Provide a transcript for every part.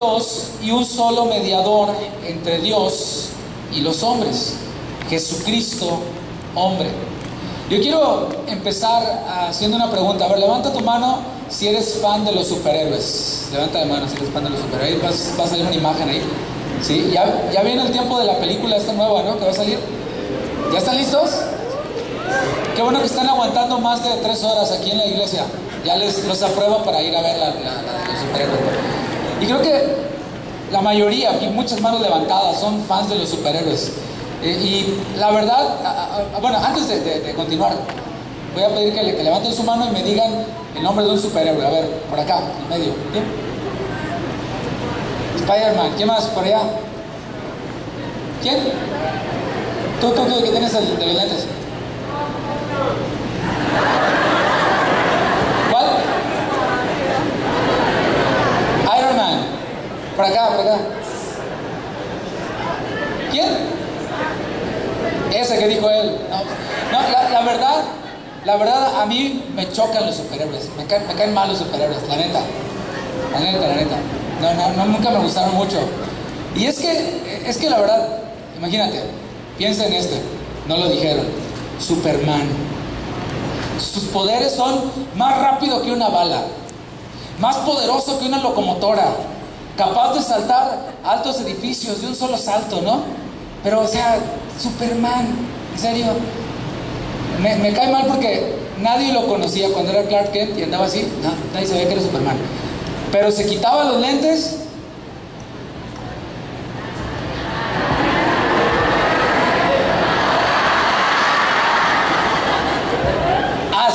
Dios y un solo mediador entre Dios y los hombres, Jesucristo, hombre. Yo quiero empezar haciendo una pregunta. A ver, levanta tu mano si eres fan de los superhéroes. Levanta la mano si eres fan de los superhéroes. Va a salir una imagen ahí. ¿Sí? Ya viene el tiempo de la película esta nueva, ¿no? Que va a salir. ¿Ya están listos? Qué bueno que están aguantando más de 3 horas aquí en la iglesia. Ya los apruebo para ir a ver la de los superhéroes. Y creo que la mayoría, y muchas manos levantadas, son fans de los superhéroes. Y la verdad, bueno, antes de continuar, voy a pedir que levanten su mano y me digan el nombre de un superhéroe. A ver, por acá, en medio. ¿Bien? Spider-Man. ¿Quién más? Por allá. ¿Quién? Tú, que tienes el de los lentes. ¿Cuál? Iron Man. Por acá. ¿Quién? Ese que dijo él. No, la verdad, a mí me chocan los superhéroes. Me caen mal los superhéroes, la neta. No, nunca me gustaron mucho. Y es que la verdad, imagínate, piensa en no lo dijeron. Superman. Sus poderes son más rápido que una bala, más poderoso que una locomotora, capaz de saltar altos edificios de un solo salto, ¿no? Pero, o sea, Superman, en serio, me cae mal porque nadie lo conocía cuando era Clark Kent y andaba así. No, nadie sabía que era Superman. Pero se quitaba los lentes.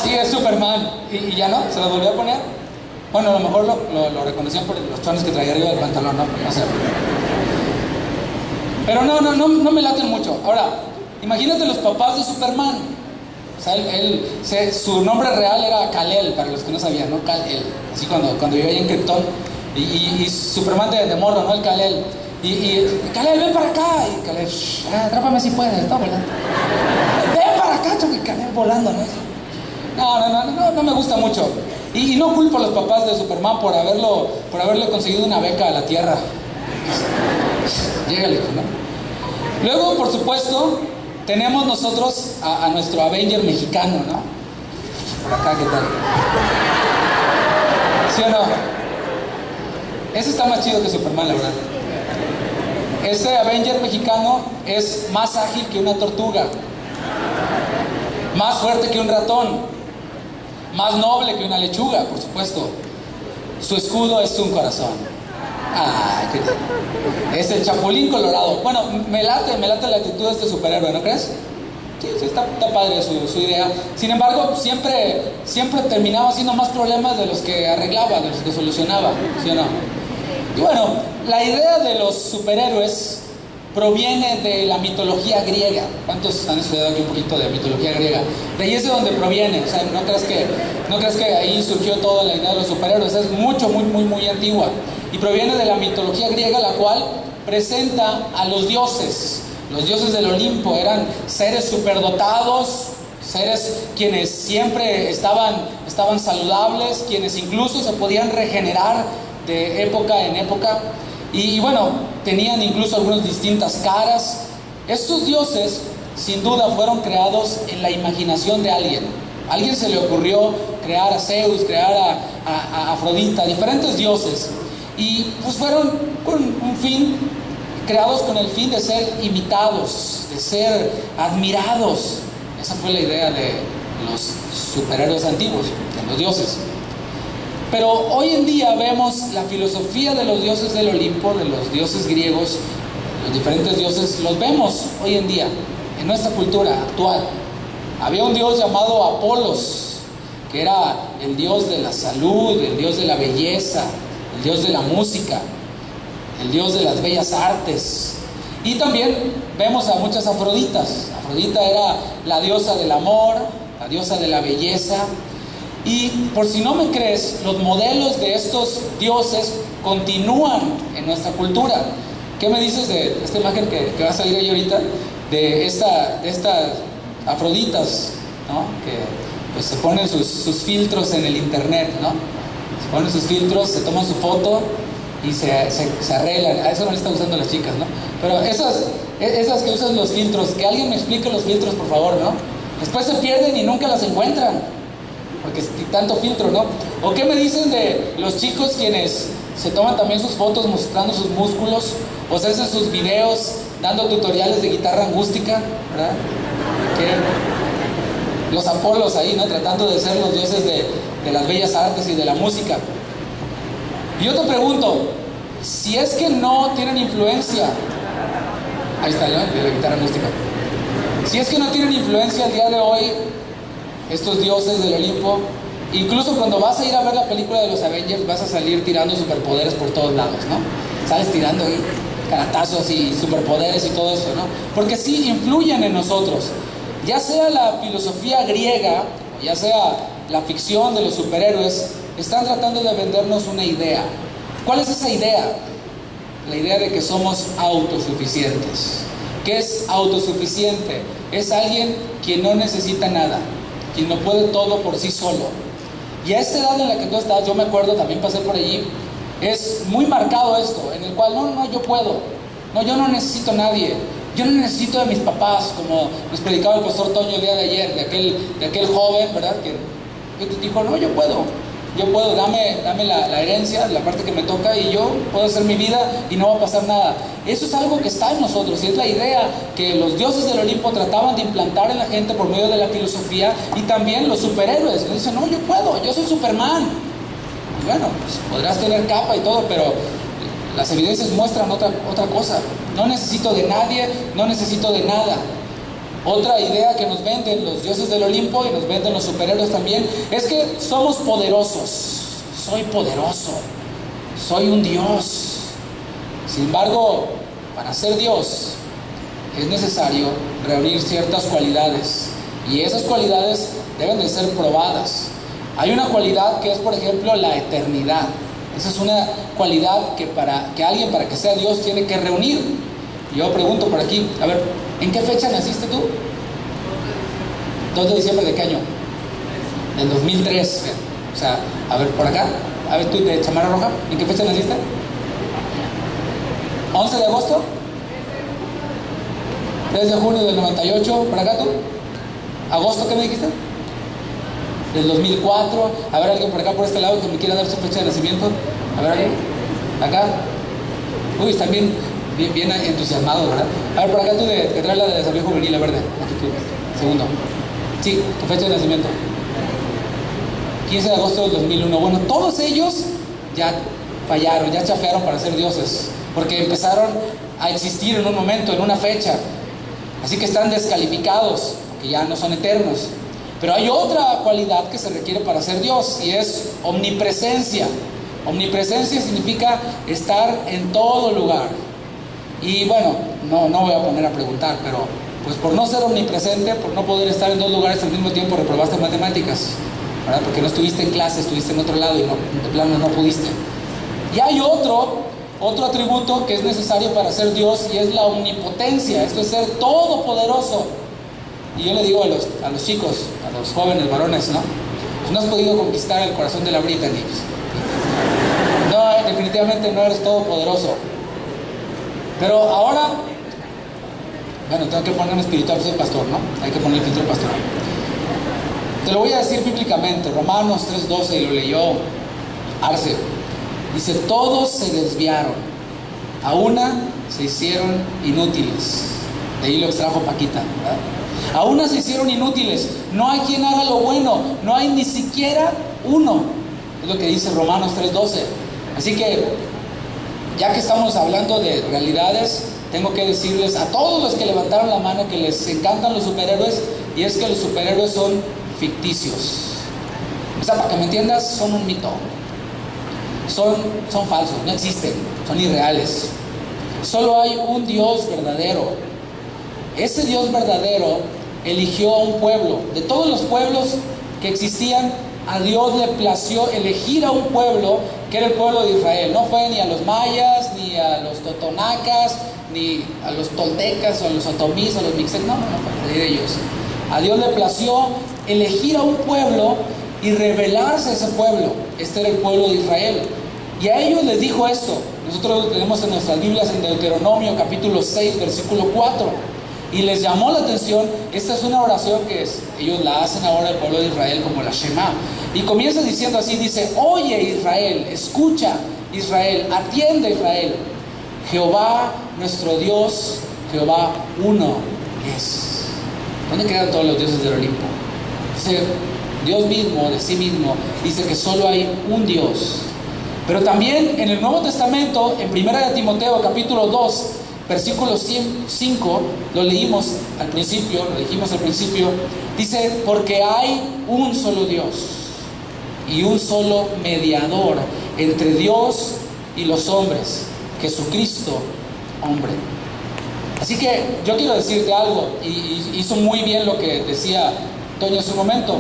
Sí, es Superman. Y ya no, se lo volvió a poner. Bueno, a lo mejor lo reconocían por los chones que traía arriba del pantalón, no sé. Pero no me laten mucho. Ahora, imagínate los papás de Superman. O sea, su nombre real era Kal-El, para los que no sabían, ¿no? Kal-El. Así cuando vivía ahí en Krypton. Y Superman de morro, ¿no? El Kal-El. Y Kal-El, ven para acá. Y Kal-El, atrápame si puedes, está volando. Ven para acá, choque, Kal-El volando, ¿no? No me gusta mucho. Y no culpo a los papás de Superman por haberle conseguido una beca a la Tierra. Llégale, ¿no? Luego, por supuesto, tenemos nosotros a nuestro Avenger mexicano, ¿no? Por acá, ¿qué tal? ¿Sí o no? Ese está más chido que Superman, la verdad. Ese Avenger mexicano es más ágil que una tortuga, más fuerte que un ratón, más noble que una lechuga, por supuesto. Su escudo es un corazón. ¿Qué tal? Es el Chapulín Colorado. Bueno, me late la actitud de este superhéroe, ¿no crees? Sí, está padre su idea. Sin embargo, siempre terminaba haciendo más problemas de los que arreglaba, de los que solucionaba, ¿sí o no? Y bueno, la idea de los superhéroes proviene de la mitología griega. ¿Cuántos han estudiado aquí un poquito de mitología griega? De ahí es de donde proviene. O sea, no crees que ahí surgió toda la idea de los superhéroes. Es muy antigua. Y proviene de la mitología griega, la cual presenta a los dioses. Los dioses del Olimpo eran seres superdotados, seres quienes siempre estaban saludables, quienes incluso se podían regenerar de época en época. Y bueno, tenían incluso algunas distintas caras. Estos dioses, sin duda, fueron creados en la imaginación de alguien. A alguien se le ocurrió crear a Zeus, crear a Afrodita, diferentes dioses. Y pues fueron con un fin, creados con el fin de ser imitados, de ser admirados. Esa fue la idea de los superhéroes antiguos, de los dioses. Pero hoy en día vemos la filosofía de los dioses del Olimpo, de los dioses griegos, los diferentes dioses, los vemos hoy en día, en nuestra cultura actual. Había un dios llamado Apolos, que era el dios de la salud, el dios de la belleza, el dios de la música, el dios de las bellas artes. Y también vemos a muchas Afroditas. Afrodita era la diosa del amor, la diosa de la belleza. Y por si no me crees, los modelos de estos dioses continúan en nuestra cultura. ¿Qué me dices de esta imagen que va a salir ahí ahorita? De estas Afroditas, ¿no? Que pues se ponen sus filtros en el internet, ¿no? Se ponen sus filtros, se toman su foto y se arreglan. A eso no le están usando las chicas, ¿no? Pero esas que usan los filtros, que alguien me explique los filtros, por favor, ¿no? Después se pierden y nunca las encuentran, porque es tanto filtro, ¿no? ¿O qué me dicen de los chicos quienes se toman también sus fotos mostrando sus músculos, o se hacen sus videos dando tutoriales de guitarra acústica, ¿verdad? Que los Apolos ahí, ¿no? Tratando de ser los dioses de las bellas artes y de la música. Y yo te pregunto, si es que no tienen influencia, ahí está, ¿no? De la guitarra acústica. Si es que no tienen influencia el día de hoy, estos dioses del Olimpo, incluso cuando vas a ir a ver la película de los Avengers, vas a salir tirando superpoderes por todos lados, ¿no? Sales tirando ahí caratazos y superpoderes y todo eso, ¿no? Porque sí influyen en nosotros. Ya sea la filosofía griega, o ya sea la ficción de los superhéroes, están tratando de vendernos una idea. ¿Cuál es esa idea? La idea de que somos autosuficientes. ¿Qué es autosuficiente? Es alguien quien no necesita nada, quien lo puede todo por sí solo. Y a esta edad en la que tú estás, yo me acuerdo, también pasé por allí, es muy marcado esto, en el cual no, yo puedo, no, yo no necesito a nadie, yo no necesito de mis papás, como nos predicaba el pastor Toño el día de ayer, de aquel joven, ¿verdad? Que dijo, no, yo puedo, dame la herencia, la parte que me toca, y yo puedo hacer mi vida y no va a pasar nada. Eso es algo que está en nosotros, y es la idea que los dioses del Olimpo trataban de implantar en la gente por medio de la filosofía, y también los superhéroes, que dicen, no, yo puedo, yo soy Superman. Y bueno, pues podrás tener capa y todo, pero las evidencias muestran otra cosa. No necesito de nadie, no necesito de nada. Otra idea que nos venden los dioses del Olimpo y nos venden los superhéroes también es que somos poderosos. Soy poderoso, soy un dios. Sin embargo, para ser Dios es necesario reunir ciertas cualidades, y esas cualidades deben de ser probadas. Hay una cualidad que es, por ejemplo, la eternidad. Esa es una cualidad que alguien, para que sea Dios, tiene que reunir. Yo pregunto por aquí, a ver, ¿en qué fecha naciste tú? 2 de diciembre de qué año? Del 2003. O sea, a ver, por acá, a ver tú de chamarra roja, ¿en qué fecha naciste? 11 de agosto, 3 de junio del 98, ¿por acá tú? ¿Agosto qué me dijiste? Del 2004. A ver, alguien por acá, por este lado, que me quiera dar su fecha de nacimiento. A ver, alguien. Acá. Uy, están bien entusiasmados, ¿verdad? A ver, por acá tú que traes la de desarrollo juvenil, la verde. Aquí tú, segundo. Sí, tu fecha de nacimiento. 15 de agosto del 2001. Bueno, todos ellos ya fallaron, ya chafearon para ser dioses, porque empezaron a existir en un momento, en una fecha. Así que están descalificados, que ya no son eternos. Pero hay otra cualidad que se requiere para ser Dios, y es omnipresencia. Omnipresencia significa estar en todo lugar. Y bueno, no voy a poner a preguntar, pero pues por no ser omnipresente, por no poder estar en 2 lugares al mismo tiempo, reprobaste matemáticas, ¿verdad? Porque no estuviste en clase, estuviste en otro lado y de plano no pudiste. Y hay otro atributo que es necesario para ser Dios, y es la omnipotencia. Esto es ser todopoderoso. Y yo le digo a los chicos, a los jóvenes varones, ¿no? Pues no has podido conquistar el corazón de la Brittany. No, definitivamente no eres todopoderoso. Pero ahora, bueno, tengo que ponerme espiritual, soy pastor, ¿no? Hay que poner el filtro pastoral. Te lo voy a decir bíblicamente, Romanos 3:12, y lo leyó Arce. Dice, todos se desviaron, a una se hicieron inútiles. De ahí lo extrajo Paquita, ¿verdad? A una se hicieron inútiles, no hay quien haga lo bueno, no hay ni siquiera uno. Es lo que dice Romanos 3:12. Así que, ya que estamos hablando de realidades, tengo que decirles a todos los que levantaron la mano que les encantan los superhéroes, y es que los superhéroes son ficticios. O sea, para que me entiendas, son un mito. Son falsos, no existen, son irreales. Solo hay un Dios verdadero. Ese Dios verdadero eligió a un pueblo. De todos los pueblos que existían, a Dios le plació elegir a un pueblo que era el pueblo de Israel. No fue ni a los mayas, ni a los totonacas, ni a los toltecas, o a los otomís, o a los mixtecos. No fue de ellos. A Dios le plació elegir a un pueblo y revelarse a ese pueblo. Este era el pueblo de Israel. Y a ellos les dijo esto. Nosotros lo tenemos en nuestras Biblias en Deuteronomio capítulo 6, versículo 4. Y les llamó la atención. Esta es una oración que ellos la hacen ahora el pueblo de Israel como la Shema. Y comienza diciendo así, dice: oye Israel, escucha Israel, atiende Israel. Jehová nuestro Dios, Jehová uno es. ¿Dónde quedan todos los dioses del Olimpo? Dice Dios mismo, de sí mismo, dice que solo hay un Dios. Pero también en el Nuevo Testamento, en 1 de Timoteo capítulo 2, versículo 5, lo leímos al principio, lo dijimos al principio, dice: porque hay un solo Dios y un solo mediador entre Dios y los hombres, Jesucristo, hombre. Así que yo quiero decirte algo, y hizo muy bien lo que decía Toño hace un momento,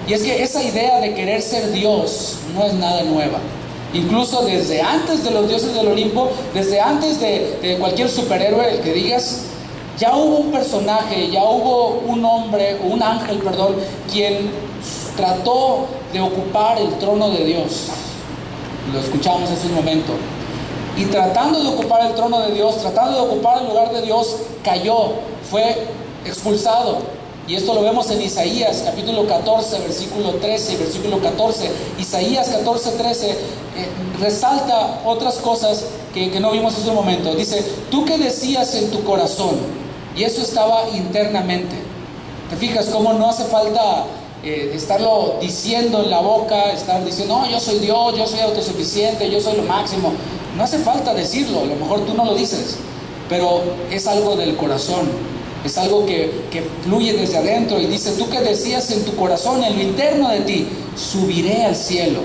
y es que esa idea de querer ser Dios no es nada nueva. Incluso desde antes de los dioses del Olimpo, desde antes de cualquier superhéroe, el que digas, ya hubo un personaje, ya hubo un hombre, un ángel, perdón, quien trató de ocupar el trono de Dios. Lo escuchamos hace un momento. Y tratando de ocupar el trono de Dios, tratando de ocupar el lugar de Dios, cayó, fue expulsado. Y esto lo vemos en Isaías capítulo 14, versículo 13 y versículo 14. Isaías 14, 13 resalta otras cosas que no vimos hace un momento. Dice: tú que decías en tu corazón, y eso estaba internamente. ¿Te fijas cómo no hace falta estarlo diciendo en la boca, estar diciendo: no, yo soy Dios, yo soy autosuficiente, yo soy lo máximo? No hace falta decirlo, a lo mejor tú no lo dices, pero es algo del corazón, es algo que fluye desde adentro. Y dice: tú que decías en tu corazón, en lo interno de ti, subiré al cielo,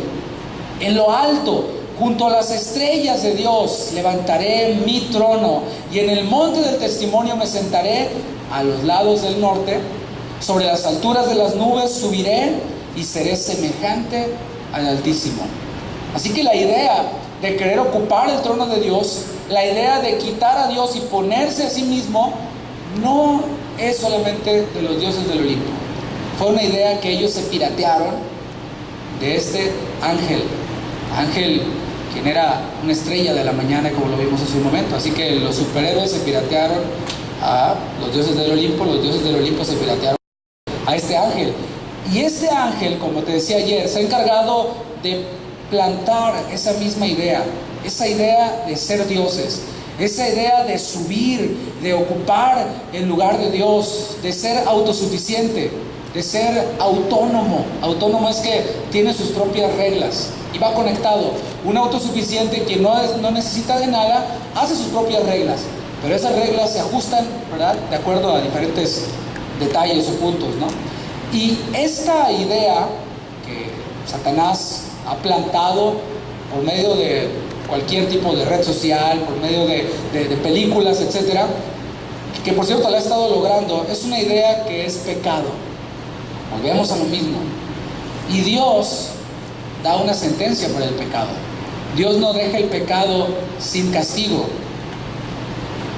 en lo alto, junto a las estrellas de Dios, levantaré mi trono, y en el monte del testimonio me sentaré a los lados del norte, sobre las alturas de las nubes subiré y seré semejante al Altísimo. Así que la idea de querer ocupar el trono de Dios, la idea de quitar a Dios y ponerse a sí mismo, no es solamente de los dioses del Olimpo. Fue una idea que ellos se piratearon de este ángel, quien era una estrella de la mañana, como lo vimos hace un momento. Así que los superhéroes se piratearon a los dioses del Olimpo, los dioses del Olimpo se piratearon a este ángel. Y este ángel, como te decía ayer, se ha encargado de plantar esa misma idea, esa idea de ser dioses, esa idea de subir, de ocupar el lugar de Dios, de ser autosuficiente, de ser autónomo. Autónomo es que tiene sus propias reglas y va conectado. Un autosuficiente que no necesita de nada, hace sus propias reglas, pero esas reglas se ajustan, ¿verdad?, de acuerdo a diferentes detalles o puntos, ¿no? Y esta idea que Satanás ha plantado por medio de cualquier tipo de red social, por medio de películas, etcétera, que por cierto la ha estado logrando, es una idea que es pecado. Volvemos a lo mismo. Y Dios da una sentencia por el pecado. Dios no deja el pecado sin castigo.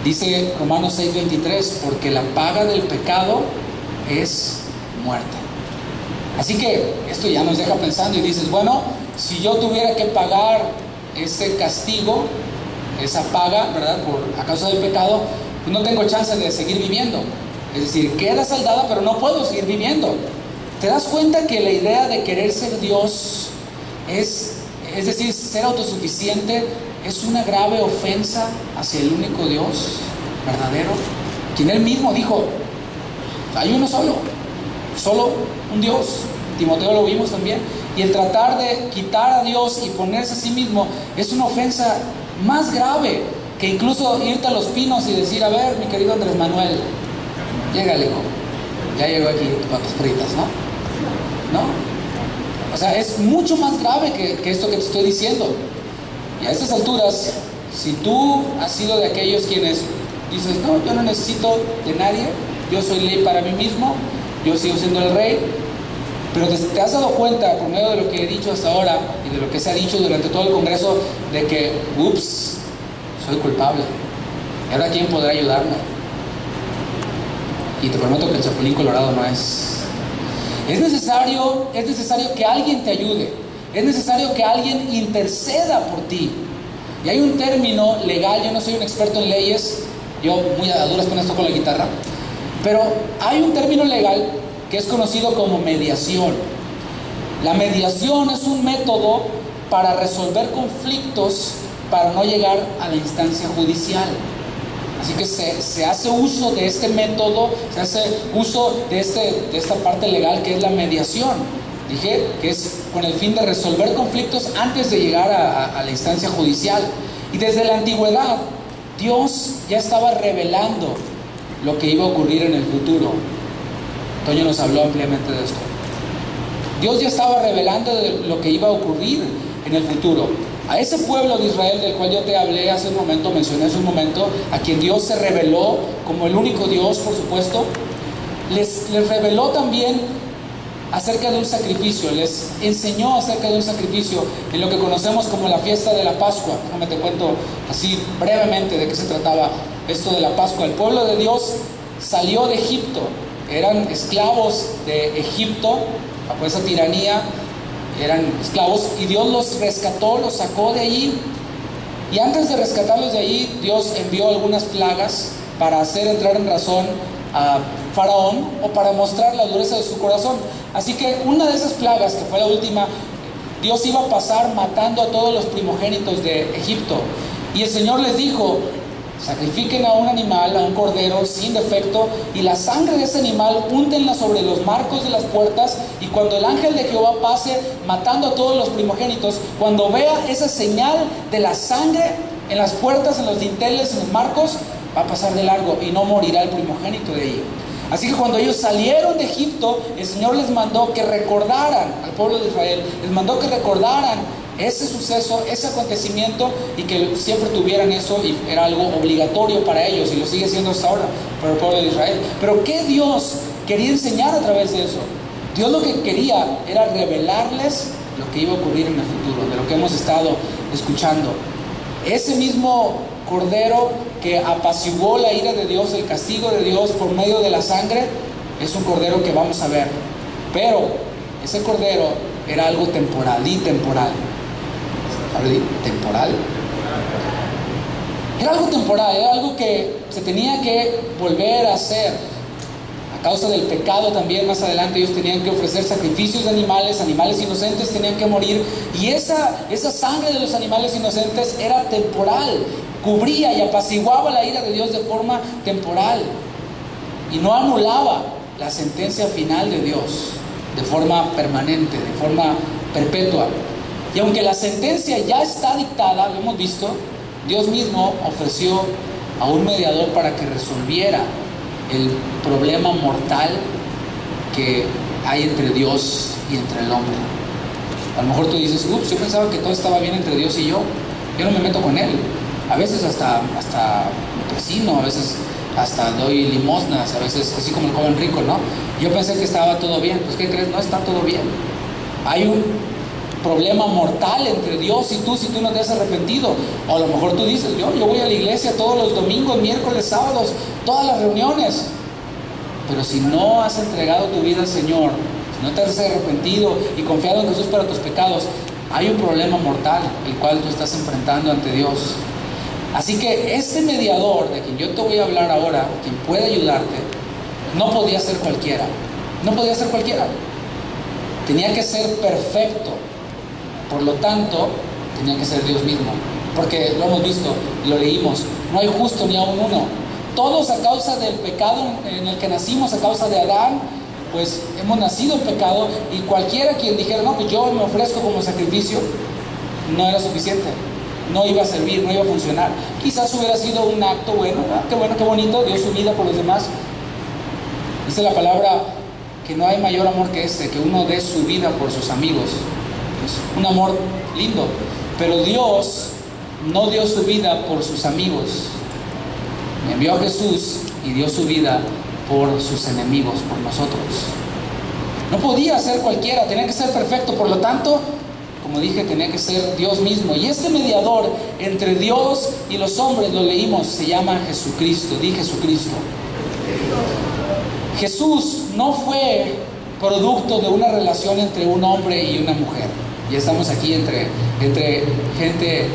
Dice Romanos 6:23, porque la paga del pecado es muerte. Así que esto ya nos deja pensando y dices: bueno, si yo tuviera que pagar ese castigo, esa paga, ¿verdad?, a causa del pecado, pues no tengo chance de seguir viviendo. Es decir, queda saldada, pero no puedo seguir viviendo. ¿Te das cuenta que la idea de querer ser Dios es decir, ser autosuficiente, es una grave ofensa hacia el único Dios verdadero, quien Él mismo dijo: hay uno solo un Dios? Timoteo lo vimos también. Y el tratar de quitar a Dios y ponerse a sí mismo es una ofensa más grave que incluso irte a Los Pinos y decir: a ver, mi querido Andrés Manuel, llégale, hijo, ya llegó aquí tus papas fritas, ¿no? O sea, es mucho más grave que esto que te estoy diciendo. Y a estas alturas, si tú has sido de aquellos quienes dices: no, yo no necesito de nadie, yo soy ley para mí mismo, yo sigo siendo el rey, pero te has dado cuenta, por medio de lo que he dicho hasta ahora y de lo que se ha dicho durante todo el Congreso, de que, ups, soy culpable. ¿Y ahora quién podrá ayudarme? Y te prometo que el Chapulín Colorado no es. Es necesario que alguien te ayude. es necesario que alguien interceda por ti. Y hay un término legal, yo no soy un experto en leyes, yo muy a duras penas toco la guitarra, pero hay un término legal que es conocido como mediación. La mediación es un método para resolver conflictos para no llegar a la instancia judicial. Así que se hace uso de este método, se hace uso de esta parte legal que es la mediación. Dije que es con el fin de resolver conflictos antes de llegar a la instancia judicial. Y desde la antigüedad, Dios ya estaba revelando lo que iba a ocurrir en el futuro. Toño nos habló ampliamente de esto. Dios ya estaba revelando de lo que iba a ocurrir en el futuro. A ese pueblo de Israel del cual yo te hablé hace un momento, mencioné hace un momento, a quien Dios se reveló como el único Dios, por supuesto, les reveló también acerca de un sacrificio, les enseñó acerca de un sacrificio en lo que conocemos como la fiesta de la Pascua. Déjame te cuento así brevemente de qué se trataba esto de la Pascua. El pueblo de Dios salió de Egipto, eran esclavos de Egipto, bajo esa tiranía, eran esclavos, y Dios los rescató, los sacó de allí. Y antes de rescatarlos de allí, Dios envió algunas plagas para hacer entrar en razón a Faraón, o para mostrar la dureza de su corazón. Así que una de esas plagas, que fue la última, Dios iba a pasar matando a todos los primogénitos de Egipto. Y el Señor les dijo: sacrifiquen a un animal, a un cordero sin defecto, y la sangre de ese animal úntenla sobre los marcos de las puertas, y cuando el ángel de Jehová pase matando a todos los primogénitos, cuando vea esa señal de la sangre en las puertas, en los dinteles, en los marcos, va a pasar de largo y no morirá el primogénito de allí. Así que cuando ellos salieron de Egipto, el Señor les mandó que recordaran al pueblo de Israel, les mandó que recordaran ese suceso, ese acontecimiento, y que siempre tuvieran eso, y era algo obligatorio para ellos, y lo sigue siendo hasta ahora para el pueblo de Israel. Pero ¿qué Dios quería enseñar a través de eso? Dios lo que quería era revelarles lo que iba a ocurrir en el futuro, de lo que hemos estado escuchando. Ese mismo cordero que apaciguó la ira de Dios, el castigo de Dios por medio de la sangre, es un cordero que vamos a ver. Pero ese cordero era algo temporal y temporal. ¿Temporal? Era algo temporal, era algo que se tenía que volver a hacer. A causa del pecado también, más adelante ellos tenían que ofrecer sacrificios de animales inocentes tenían que morir. Y esa sangre de los animales inocentes era temporal, cubría y apaciguaba la ira de Dios de forma temporal, y no anulaba la sentencia final de Dios de forma permanente, de forma perpetua. Y aunque la sentencia ya está dictada, lo hemos visto, Dios mismo ofreció a un mediador para que resolviera el problema mortal que hay entre Dios y entre el hombre. A lo mejor tú dices: ups, yo pensaba que todo estaba bien entre Dios y yo no me meto con él. A veces hasta me persino, a veces hasta doy limosnas, a veces así como el joven rico, ¿no? Yo pensé que estaba todo bien. Pues ¿qué crees? No está todo bien. Hay un problema mortal entre Dios y tú si tú no te has arrepentido. O a lo mejor tú dices: yo voy a la iglesia todos los domingos, miércoles, sábados, todas las reuniones. Pero si no has entregado tu vida al Señor, si no te has arrepentido y confiado en Jesús para tus pecados, hay un problema mortal el cual tú estás enfrentando ante Dios. Así que este mediador de quien yo te voy a hablar ahora, quien puede ayudarte, no podía ser cualquiera. No podía ser cualquiera. Tenía que ser perfecto. Por lo tanto, tenía que ser Dios mismo. Porque lo hemos visto, lo leímos, no hay justo ni aun uno. Todos, a causa del pecado en el que nacimos, a causa de Adán, pues hemos nacido en pecado, y cualquiera quien dijera: no, pues yo me ofrezco como sacrificio, no era suficiente, no iba a servir, no iba a funcionar. Quizás hubiera sido un acto bueno, qué bonito, dio su vida por los demás. Dice la palabra que no hay mayor amor que este, que uno dé su vida por sus amigos. Es un amor lindo, pero Dios no dio su vida por sus amigos. Envió a Jesús y dio su vida por sus enemigos, por nosotros. No podía ser cualquiera, tenía que ser perfecto. Por lo tanto, como dije, tenía que ser Dios mismo. Y este mediador entre Dios y los hombres, lo leímos, se llama Jesucristo. Di Jesucristo. Jesús no fue producto de una relación entre un hombre y una mujer. Ya estamos aquí entre gente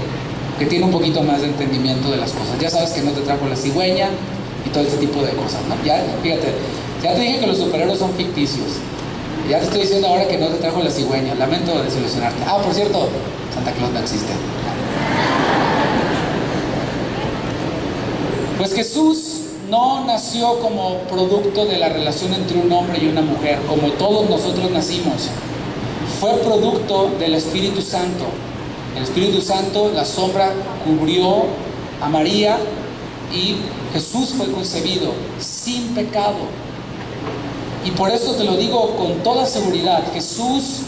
que tiene un poquito más de entendimiento de las cosas. Ya sabes que no te trajo la cigüeña y todo este tipo de cosas, ¿no? Ya, fíjate, ya te dije que los superhéroes son ficticios. Ya te estoy diciendo ahora que no te trajo la cigüeña. Lamento desilusionarte. Ah, por cierto, Santa Claus no existe. Pues Jesús no nació como producto de la relación entre un hombre y una mujer, como todos nosotros nacimos. Fue producto del Espíritu Santo. El Espíritu Santo, la sombra, cubrió a María y Jesús fue concebido sin pecado. Y por eso te lo digo con toda seguridad, Jesús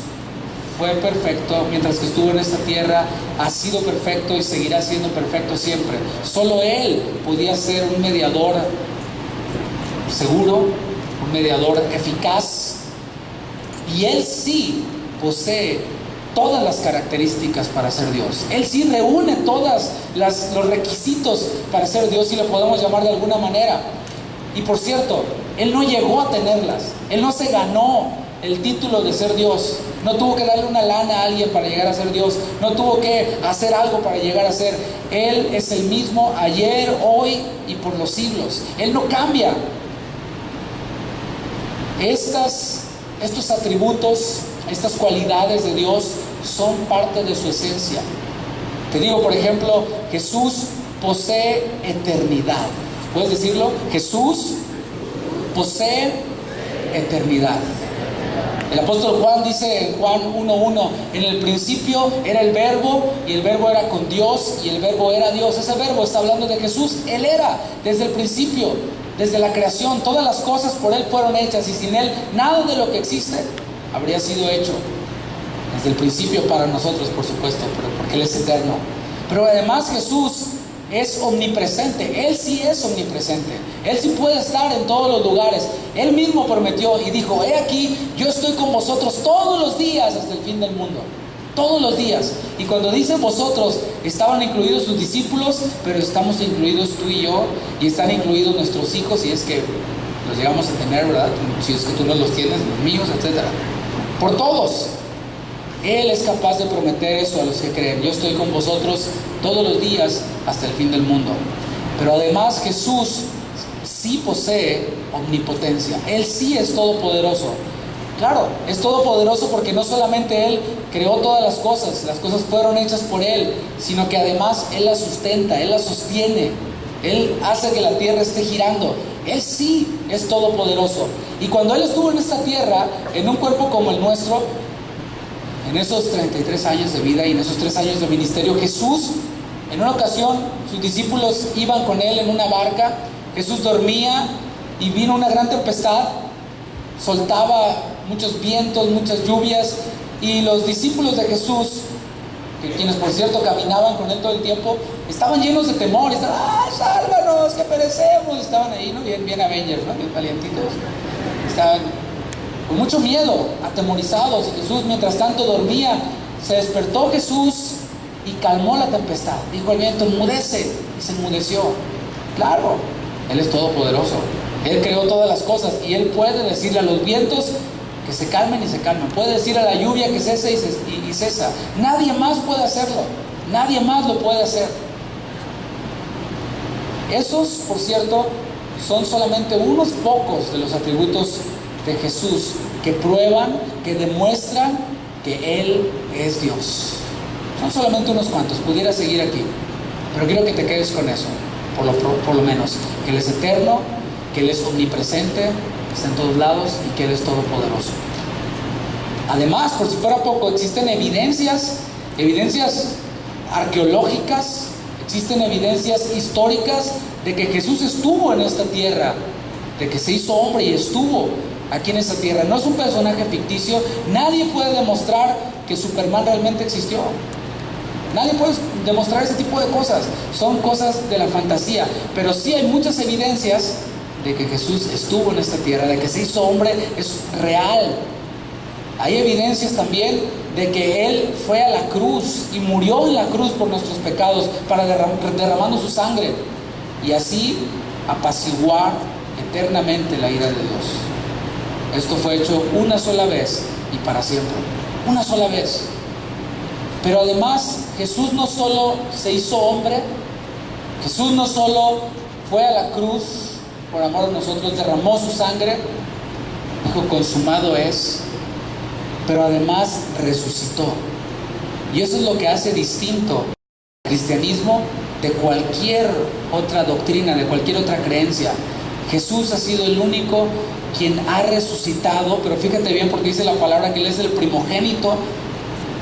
fue perfecto mientras que estuvo en esta tierra, ha sido perfecto y seguirá siendo perfecto siempre. Solo Él podía ser un mediador seguro, un mediador eficaz, y Él sí posee todas las características para ser Dios. Él sí reúne todos los requisitos para ser Dios, si lo podemos llamar de alguna manera. Y por cierto, Él no llegó a tenerlas. Él no se ganó el título de ser Dios. No tuvo que darle una lana a alguien para llegar a ser Dios. No tuvo que hacer algo para llegar a ser. Él es el mismo ayer, hoy y por los siglos. Él no cambia. Estos atributos, estas cualidades de Dios son parte de su esencia. Te digo, por ejemplo, Jesús posee eternidad. ¿Puedes decirlo? Jesús posee eternidad. El apóstol Juan dice en Juan 1:1, en el principio era el verbo, y el verbo era con Dios, y el verbo era Dios. Ese verbo está hablando de Jesús. Él era desde el principio, desde la creación. Todas las cosas por Él fueron hechas, y sin Él nada de lo que existe habría sido hecho. Desde el principio para nosotros, por supuesto, porque Él es eterno. Pero además Jesús es omnipresente. Él sí es omnipresente. Él sí puede estar en todos los lugares. Él mismo prometió y dijo: he aquí, yo estoy con vosotros todos los días hasta el fin del mundo. Todos los días. Y cuando dice vosotros, estaban incluidos sus discípulos, pero estamos incluidos tú y yo, y están incluidos nuestros hijos, si es que los llegamos a tener, ¿verdad? Si es que tú no los tienes, los míos, etc. Por todos. Él es capaz de prometer eso a los que creen. Yo estoy con vosotros todos los días hasta el fin del mundo. Pero además Jesús sí posee omnipotencia. Él sí es todopoderoso. Claro, es todopoderoso porque no solamente Él creó todas las cosas fueron hechas por Él, sino que además Él las sustenta, Él las sostiene. Él hace que la tierra esté girando. Él sí es todopoderoso. Y cuando Él estuvo en esta tierra, en un cuerpo como el nuestro, en esos 33 años de vida y en esos 3 años de ministerio, Jesús, en una ocasión, sus discípulos iban con Él en una barca. Jesús dormía y vino una gran tempestad, soltaba muchos vientos, muchas lluvias, y los discípulos de Jesús, quienes por cierto caminaban con Él todo el tiempo, estaban llenos de temor. Estaban: ¡ah, sálvanos, que perecemos! Estaban ahí, ¿no? Bien Avengers, ¿no? Bien valientitos. Estaban con mucho miedo, atemorizados. Y Jesús, mientras tanto, dormía. Se despertó Jesús y calmó la tempestad. Dijo al viento: enmudece, y se enmudeció. Claro, Él es todopoderoso. Él creó todas las cosas, y Él puede decirle a los vientos que se calmen y se calman. Puede decir a la lluvia que cese y cesa. Nadie más puede hacerlo. Nadie más lo puede hacer. Esos, por cierto, son solamente unos pocos de los atributos de Jesús que prueban, que demuestran que Él es Dios. Son solamente unos cuantos. Pudiera seguir aquí, pero quiero que te quedes con eso, por lo menos. Que Él es eterno, que Él es omnipresente, está en todos lados, y que Él es todopoderoso. Además, por si fuera poco, existen evidencias arqueológicas, existen evidencias históricas de que Jesús estuvo en esta tierra, de que se hizo hombre y estuvo aquí en esta tierra. No es un personaje ficticio. Nadie puede demostrar que Superman realmente existió. Nadie puede demostrar ese tipo de cosas. Son cosas de la fantasía. Pero sí hay muchas evidencias de que Jesús estuvo en esta tierra, de que se hizo hombre. Es real. Hay evidencias también de que Él fue a la cruz y murió en la cruz por nuestros pecados, para derramando su sangre, y así apaciguar eternamente la ira de Dios. Esto fue hecho una sola vez y para siempre. Una sola vez. Pero además Jesús no solo se hizo hombre, Jesús no solo fue a la cruz por amor a nosotros, derramó su sangre, dijo consumado es, pero además resucitó. Y eso es lo que hace distinto al cristianismo de cualquier otra doctrina, de cualquier otra creencia. Jesús ha sido el único quien ha resucitado, pero fíjate bien porque dice la palabra que Él es el primogénito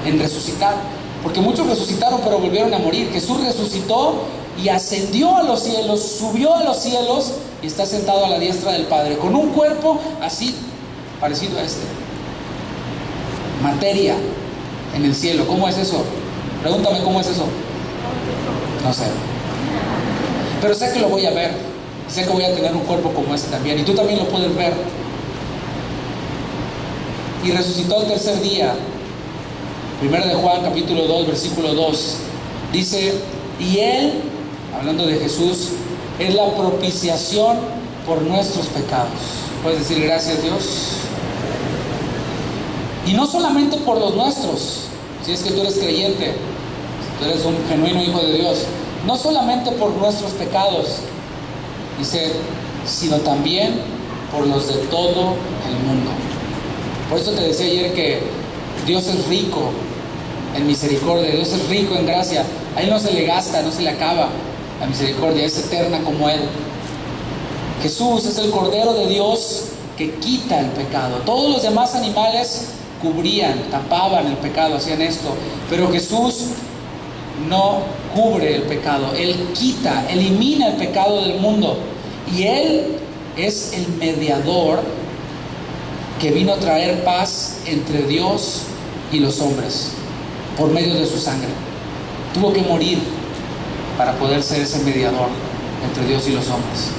en resucitar. Porque muchos resucitaron pero volvieron a morir. Jesús resucitó y ascendió a los cielos, subió a los cielos y está sentado a la diestra del Padre, con un cuerpo así, parecido a este. Materia en el cielo. ¿Cómo es eso? Pregúntame cómo es eso. No sé. Pero sé que lo voy a ver. Sé que voy a tener un cuerpo como este también. Y tú también lo puedes ver. Y resucitó al tercer día. Primera de Juan, capítulo 2, versículo 2. Dice, y Él, hablando de Jesús, es la propiciación por nuestros pecados. ¿Puedes decir gracias, Dios? Y no solamente por los nuestros, si es que tú eres creyente, si tú eres un genuino hijo de Dios, no solamente por nuestros pecados, dice, sino también por los de todo el mundo. Por eso te decía ayer que Dios es rico en misericordia, Dios es rico en gracia. A Él no se le gasta, no se le acaba la misericordia, es eterna como Él. Jesús es el Cordero de Dios que quita el pecado. Todos los demás animales cubrían, tapaban el pecado, hacían esto, pero Jesús no cubre el pecado. Él quita, elimina el pecado del mundo, y Él es el mediador que vino a traer paz entre Dios y los hombres por medio de su sangre. Tuvo que morir para poder ser ese mediador entre Dios y los hombres.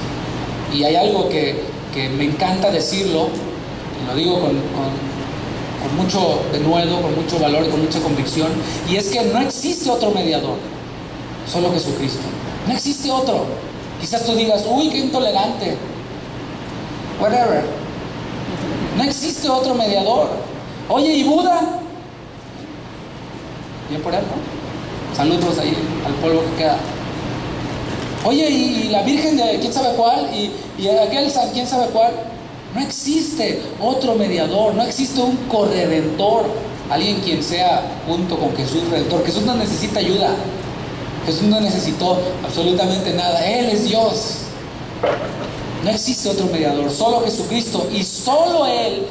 Y hay algo que me encanta decirlo, y lo digo con mucho denuedo, con mucho valor y con mucha convicción, y es que no existe otro mediador, solo Jesucristo. No existe otro. Quizás tú digas, uy, qué intolerante, whatever. No existe otro mediador. Oye, ¿y Buda? Bien por él, ¿no? Saludos ahí al polvo que queda. Oye, ¿y la Virgen de quién sabe cuál? ¿Y aquel San quién sabe cuál? No existe otro mediador, no existe un corredentor, alguien quien sea junto con Jesús redentor. Jesús no necesita ayuda, Jesús no necesitó absolutamente nada, Él es Dios. No existe otro mediador, solo Jesucristo, y solo Él,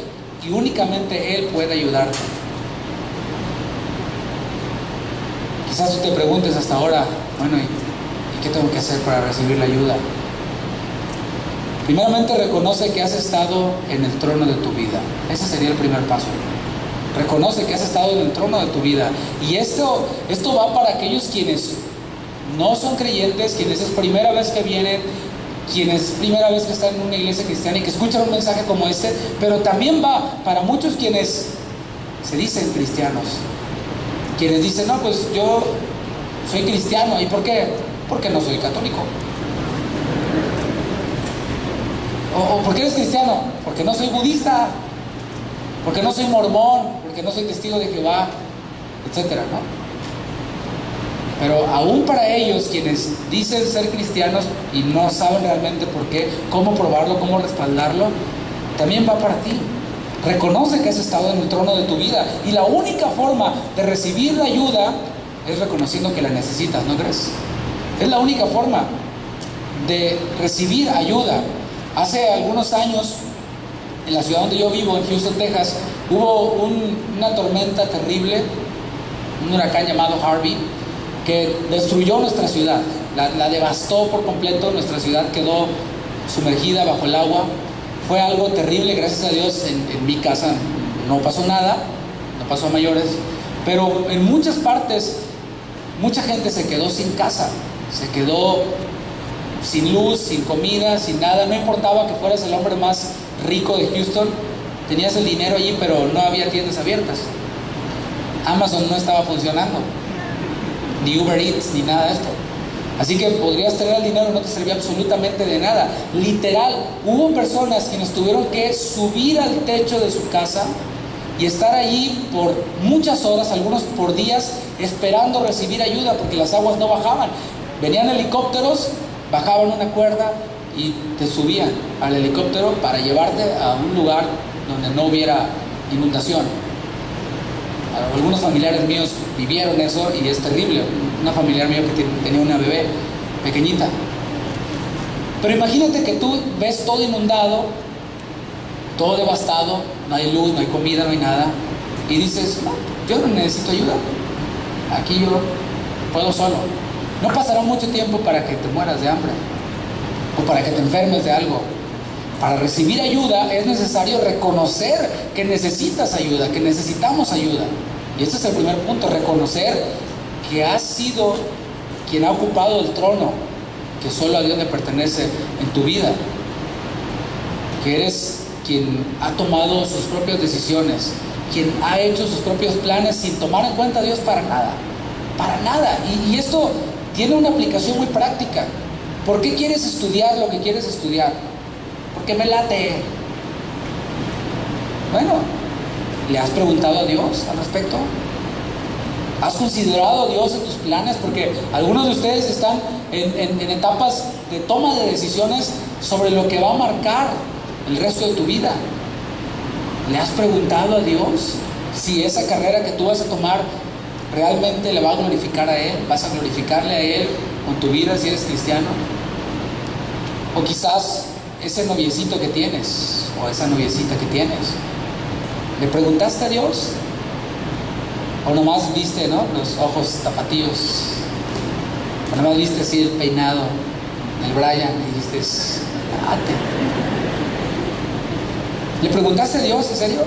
y únicamente Él puede ayudarte. Quizás tú te preguntes hasta ahora, bueno, ¿y qué tengo que hacer para recibir la ayuda? Primeramente, reconoce que has estado en el trono de tu vida. Ese sería el primer paso. Reconoce que has estado en el trono de tu vida. Y esto va para aquellos quienes no son creyentes, quienes es primera vez que vienen, quienes es primera vez que están en una iglesia cristiana y que escuchan un mensaje como este, pero también va para muchos quienes se dicen cristianos, quienes dicen, no, pues yo soy cristiano. ¿Y por qué? Porque no soy católico. ¿O por qué eres cristiano? Porque no soy budista, porque no soy mormón, porque no soy testigo de Jehová, etcétera, ¿no? Pero aún para ellos, quienes dicen ser cristianos y no saben realmente por qué, cómo probarlo, cómo respaldarlo, también va para ti. Reconoce que has estado en el trono de tu vida, y la única forma de recibir la ayuda es reconociendo que la necesitas, ¿no crees? Es la única forma de recibir ayuda. Hace algunos años, en la ciudad donde yo vivo, en Houston, Texas, hubo una tormenta terrible, un huracán llamado Harvey, que destruyó nuestra ciudad, la devastó por completo. Nuestra ciudad quedó sumergida bajo el agua. Fue algo terrible. Gracias a Dios en mi casa no pasó nada, no pasó a mayores, pero en muchas partes mucha gente se quedó sin casa, se quedó sin luz, sin comida, sin nada. No importaba que fueras el hombre más rico de Houston, tenías el dinero allí, pero no había tiendas abiertas. Amazon no estaba funcionando, ni Uber Eats, ni nada de esto. Así que podrías tener el dinero y no te servía absolutamente de nada. Literal, hubo personas quienes tuvieron que subir al techo de su casa y estar allí por muchas horas, algunos por días, esperando recibir ayuda porque las aguas no bajaban. Venían helicópteros, bajaban una cuerda y te subían al helicóptero para llevarte a un lugar donde no hubiera inundación. Algunos familiares míos vivieron eso y es terrible. Una familiar mía que tenía una bebé pequeñita. Pero imagínate que tú ves todo inundado, todo devastado, no hay luz, no hay comida, no hay nada, y dices, no, yo no necesito ayuda, aquí yo puedo solo. No pasará mucho tiempo para que te mueras de hambre o para que te enfermes de algo. Para recibir ayuda es necesario reconocer que necesitas ayuda, que necesitamos ayuda. Y este es el primer punto, reconocer que has sido quien ha ocupado el trono que solo a Dios le pertenece en tu vida, que eres quien ha tomado sus propias decisiones, quien ha hecho sus propios planes sin tomar en cuenta a Dios para nada, y esto tiene una aplicación muy práctica. ¿Por qué quieres estudiar lo que quieres estudiar? Porque me late. Bueno, ¿le has preguntado a Dios al respecto? ¿Has considerado a Dios en tus planes? Porque algunos de ustedes están en etapas de toma de decisiones sobre lo que va a marcar el resto de tu vida. ¿Le has preguntado a Dios si esa carrera que tú vas a tomar realmente le va a glorificar a Él? ¿Vas a glorificarle a Él con tu vida si eres cristiano? O quizás ese noviecito que tienes o esa noviecita que tienes, ¿le preguntaste a Dios? O nomás viste, ¿no?, los ojos tapatíos, o nomás viste así el peinado del Brian y dijiste, ate. ¿Le preguntaste a Dios, en serio?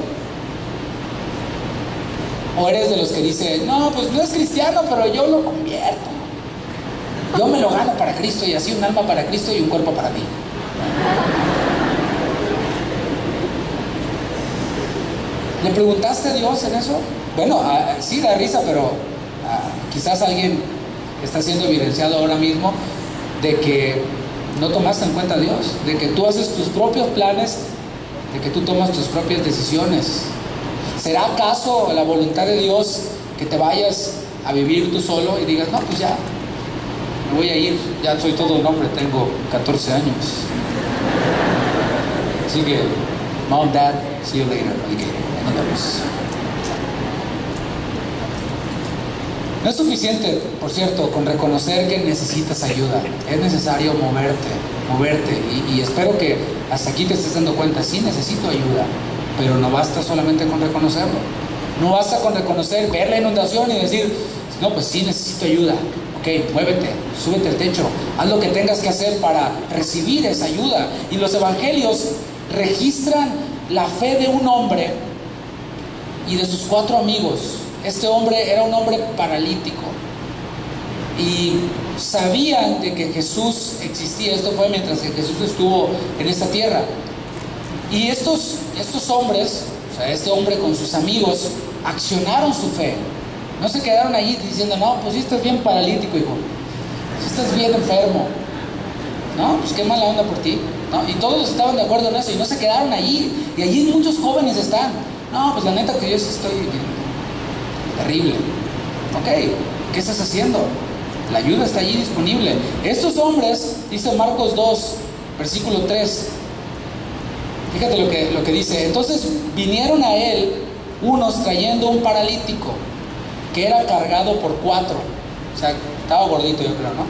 ¿O eres de los que dice, no, pues no es cristiano, pero yo lo convierto, yo me lo gano para Cristo y así un alma para Cristo y un cuerpo para mí? ¿Le preguntaste a Dios en eso? Bueno, sí da risa, pero quizás alguien está siendo evidenciado ahora mismo de que no tomaste en cuenta a Dios, de que tú haces tus propios planes, de que tú tomas tus propias decisiones. ¿Será acaso la voluntad de Dios que te vayas a vivir tú solo y digas, no, pues ya, me voy a ir, ya soy todo un hombre, tengo 14 años? Así que, Mom, Dad, see you later. Okay, nos vemos. No es suficiente, por cierto, con reconocer que necesitas ayuda. Es necesario moverte. Y espero que hasta aquí te estés dando cuenta, sí necesito ayuda, pero no basta solamente con reconocerlo. No basta con reconocer, ver la inundación y decir, no, pues sí necesito ayuda. Ok, muévete, súbete al techo, haz lo que tengas que hacer para recibir esa ayuda. Y los evangelios registran la fe de un hombre y de sus 4 amigos. Este hombre era un hombre paralítico y sabían de que Jesús existía. Esto fue mientras que Jesús estuvo en esta tierra. Y estos hombres, o sea, este hombre con sus amigos, accionaron su fe. No se quedaron allí diciendo, no, pues si estás bien paralítico, hijo, si estás bien enfermo, no, pues qué mala onda por ti, ¿no? Y todos estaban de acuerdo en eso y no se quedaron allí. Y allí muchos jóvenes están, no, pues la neta que yo sí estoy terrible. Ok, ¿qué estás haciendo? La ayuda está allí disponible. Estos hombres, dice Marcos 2, versículo 3, fíjate lo que dice. Entonces vinieron a él unos trayendo un paralítico que era cargado por 4. O sea, estaba gordito, yo creo, ¿no?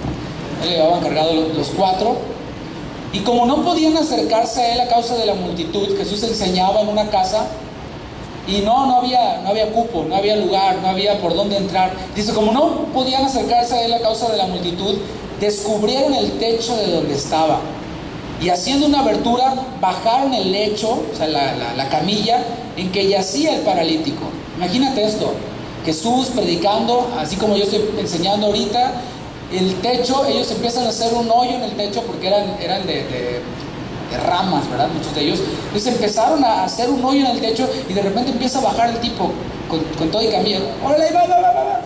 Él le llevaban cargado los 4. Y como no podían acercarse a él a causa de la multitud, Jesús enseñaba en una casa y no había cupo, no había lugar, no había por dónde entrar. Dice, como no podían acercarse a él a causa de la multitud, descubrieron el techo de donde estaba. Y haciendo una abertura, bajaron el lecho, o sea, la camilla en que yacía el paralítico. Imagínate esto, Jesús predicando, así como yo estoy enseñando ahorita, el techo, ellos empiezan a hacer un hoyo en el techo porque eran de ramas, ¿verdad? Muchos de ellos. Entonces empezaron a hacer un hoyo en el techo y de repente empieza a bajar el tipo con todo y camilla. ¡Órale, va!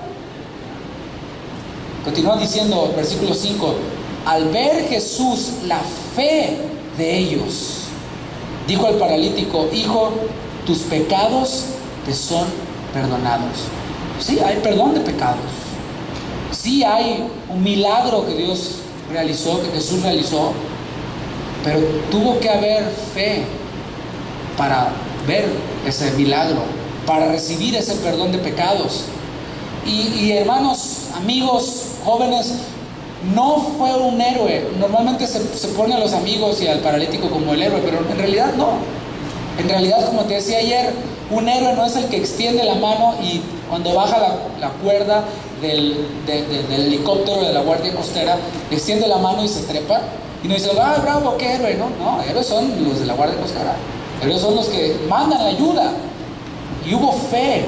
Continúa diciendo, versículo 5, al ver Jesús la fe de ellos, dijo al paralítico, hijo, tus pecados te son perdonados. Sí, hay perdón de pecados. Sí hay un milagro que Dios realizó, que Jesús realizó, pero tuvo que haber fe para ver ese milagro, para recibir ese perdón de pecados. Y hermanos, amigos, jóvenes, no fue un héroe. Normalmente se pone a los amigos y al paralítico como el héroe, pero en realidad no. En realidad, como te decía ayer, un héroe no es el que extiende la mano y cuando baja la cuerda del helicóptero de la Guardia Costera, extiende la mano y se trepa. Y no dice, ¡ah, bravo, qué héroe! No, héroes son los de la Guardia Costera. Héroes son los que mandan la ayuda. Y hubo fe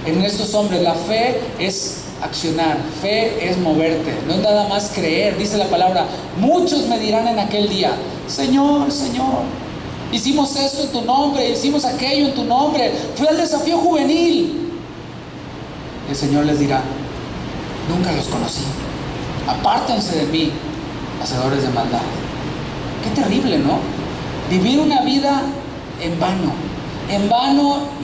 en estos hombres. La fe es accionar, fe es moverte, no es nada más creer. Dice la palabra, muchos me dirán en aquel día, Señor, Señor, hicimos esto en tu nombre, hicimos aquello en tu nombre, fui al desafío juvenil. El Señor les dirá, nunca los conocí, apártense de mí, hacedores de maldad. Qué terrible, ¿no? Vivir una vida en vano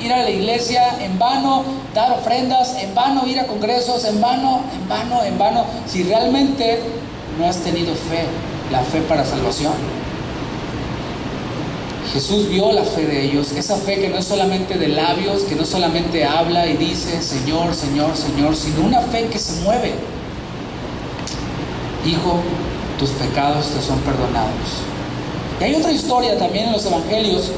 ir a la iglesia, en vano dar ofrendas, en vano ir a congresos, en vano, si realmente no has tenido fe, la fe para salvación. Jesús vio la fe de ellos, esa fe que no es solamente de labios, que no solamente habla y dice Señor, Señor, Señor, sino una fe que se mueve. Hijo, tus pecados te son perdonados. Y hay otra historia también en los evangelios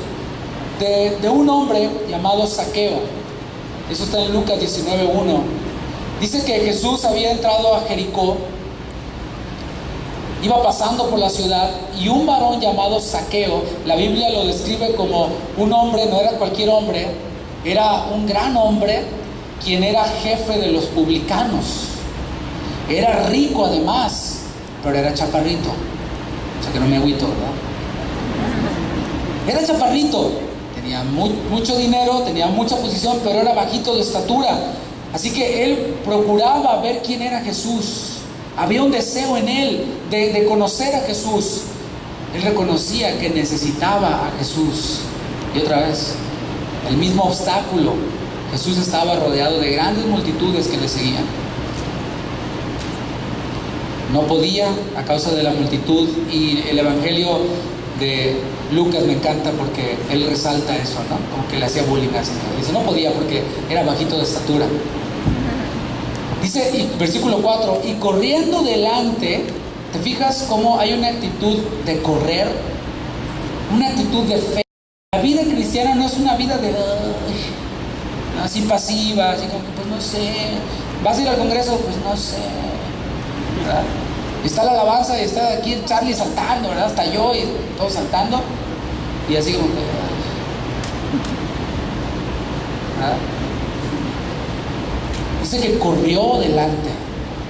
de un hombre llamado Zaqueo. Eso está en Lucas 19:1. Dice que Jesús había entrado a Jericó, iba pasando por la ciudad y un varón llamado Zaqueo, la Biblia lo describe como un hombre, no era cualquier hombre, era un gran hombre, quien era jefe de los publicanos. Era rico además, pero era chaparrito. O sea que no me agüito, ¿verdad? Era chaparrito, tenía mucho dinero, tenía mucha posición, pero era bajito de estatura. Así que él procuraba ver quién era Jesús. Había un deseo en él de conocer a Jesús. Él reconocía que necesitaba a Jesús. Y otra vez, el mismo obstáculo. Jesús estaba rodeado de grandes multitudes que le seguían. No podía a causa de la multitud, y el evangelio de Lucas me encanta porque él resalta eso, ¿no? Como que le hacía bullying al Señor. Dice, no podía porque era bajito de estatura. Dice, versículo 4, y corriendo delante, ¿te fijas cómo hay una actitud de correr? Una actitud de fe. La vida cristiana no es una vida de así pasiva, así como que pues no sé. ¿Vas a ir al congreso? Pues no sé, ¿verdad? Y está la alabanza y está aquí Charlie saltando, ¿verdad? Hasta yo y todos saltando. Y así como que, ¿verdad? Dice que corrió delante,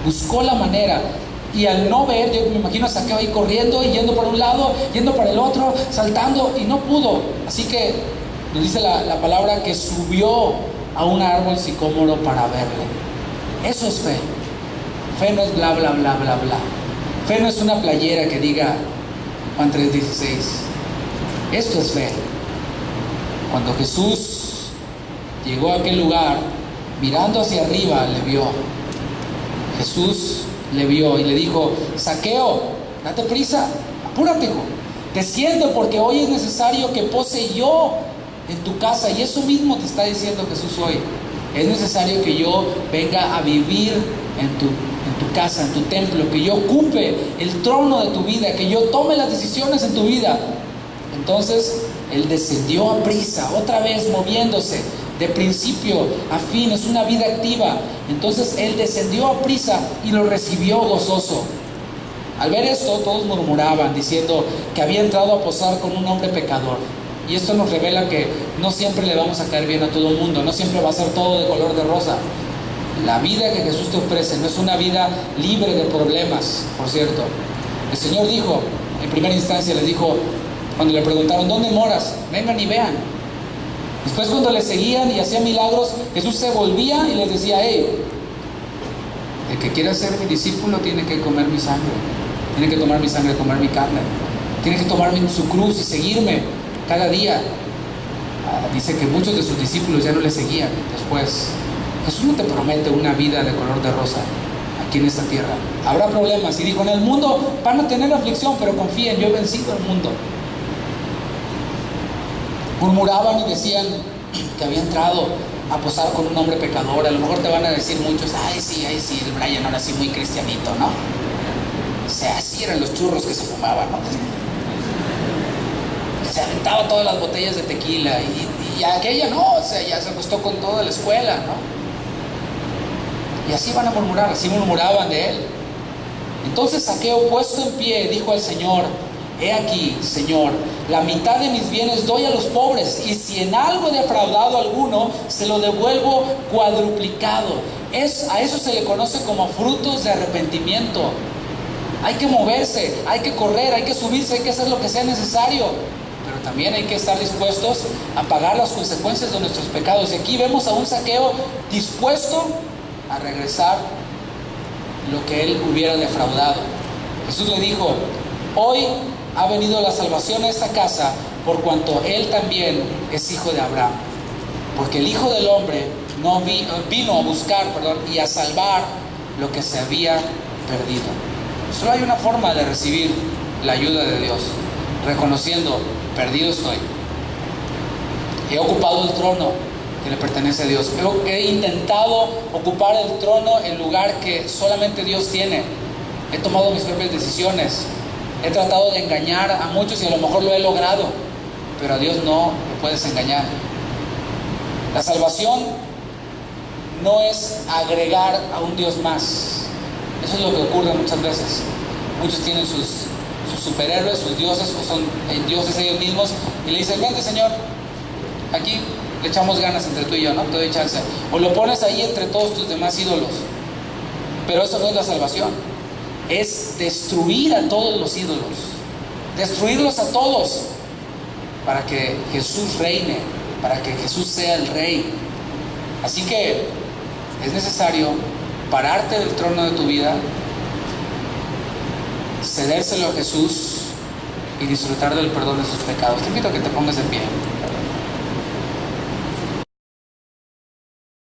buscó la manera, y al no ver, yo me imagino a Zaqueo ahí corriendo y yendo por un lado, yendo para el otro, saltando, y no pudo. Así que nos dice la palabra que subió a un árbol sicómoro para verle. Eso es fe. Fe no es bla bla bla bla bla. Fe no es una playera que diga Juan 3:16. Esto es fe. Cuando Jesús llegó a aquel lugar, mirando hacia arriba, le vio. Jesús le vio y le dijo, Zaqueo, date prisa, apúrate, hijo. Desciende porque hoy es necesario que pose yo en tu casa. Y eso mismo te está diciendo Jesús hoy. Es necesario que yo venga a vivir en tu casa, en tu templo, que yo ocupe el trono de tu vida, que yo tome las decisiones en tu vida. Entonces, él descendió a prisa, otra vez moviéndose, de principio a fin, es una vida activa. Entonces, él descendió a prisa y lo recibió gozoso. Al ver esto, todos murmuraban, diciendo que había entrado a posar con un hombre pecador. Y esto nos revela que no siempre le vamos a caer bien a todo el mundo, no siempre va a ser todo de color de rosa. La vida que Jesús te ofrece no es una vida libre de problemas, por cierto. El Señor dijo, en primera instancia les dijo, cuando le preguntaron, ¿dónde moras? Vengan y vean. Después, cuando le seguían y hacía milagros, Jesús se volvía y les decía, hey, el que quiera ser mi discípulo tiene que comer mi sangre, tiene que tomar mi sangre, comer mi carne, tiene que tomar su cruz y seguirme cada día. Dice que muchos de sus discípulos ya no le seguían después. Jesús no te promete una vida de color de rosa aquí en esta tierra. Habrá problemas. Y dijo, en el mundo van a tener aflicción, pero confíen, yo he vencido al mundo. Murmuraban y decían que había entrado a posar con un hombre pecador. A lo mejor te van a decir muchos, ay sí, el Brian ahora sí muy cristianito, ¿no? O sea, así eran los churros que se fumaban, ¿no? Se aventaba todas las botellas de tequila y aquella no, o sea, ya se acostó con toda la escuela, ¿no? Y así van a murmurar, así murmuraban de él. Entonces Zaqueo, puesto en pie, dijo al Señor, he aquí, Señor, la mitad de mis bienes doy a los pobres, y si en algo he defraudado a alguno, se lo devuelvo cuadruplicado. A eso se le conoce como frutos de arrepentimiento. Hay que moverse, hay que correr, hay que subirse, hay que hacer lo que sea necesario. Pero también hay que estar dispuestos a pagar las consecuencias de nuestros pecados. Y aquí vemos a un Zaqueo dispuesto a regresar lo que él hubiera defraudado. Jesús le dijo, hoy ha venido la salvación a esta casa, por cuanto él también es hijo de Abraham. Porque el Hijo del Hombre vino a buscar y a salvar lo que se había perdido. Solo hay una forma de recibir la ayuda de Dios, reconociendo, perdido estoy. He ocupado el trono que le pertenece a Dios. He intentado ocupar el trono, el lugar que solamente Dios tiene. He tomado mis propias decisiones. He tratado de engañar a muchos y a lo mejor lo he logrado, pero a Dios no lo puedes engañar. La salvación no es agregar a un Dios más. Eso es lo que ocurre muchas veces. Muchos tienen sus superhéroes, sus dioses, o son dioses ellos mismos, y le dicen, vente Señor, aquí le echamos ganas entre tú y yo, ¿no? Te doy chance. O lo pones ahí entre todos tus demás ídolos. Pero eso no es la salvación. Es destruir a todos los ídolos, destruirlos a todos, para que Jesús reine, para que Jesús sea el rey. Así que es necesario pararte del trono de tu vida, cedérselo a Jesús y disfrutar del perdón de sus pecados. Te invito a que te pongas de pie.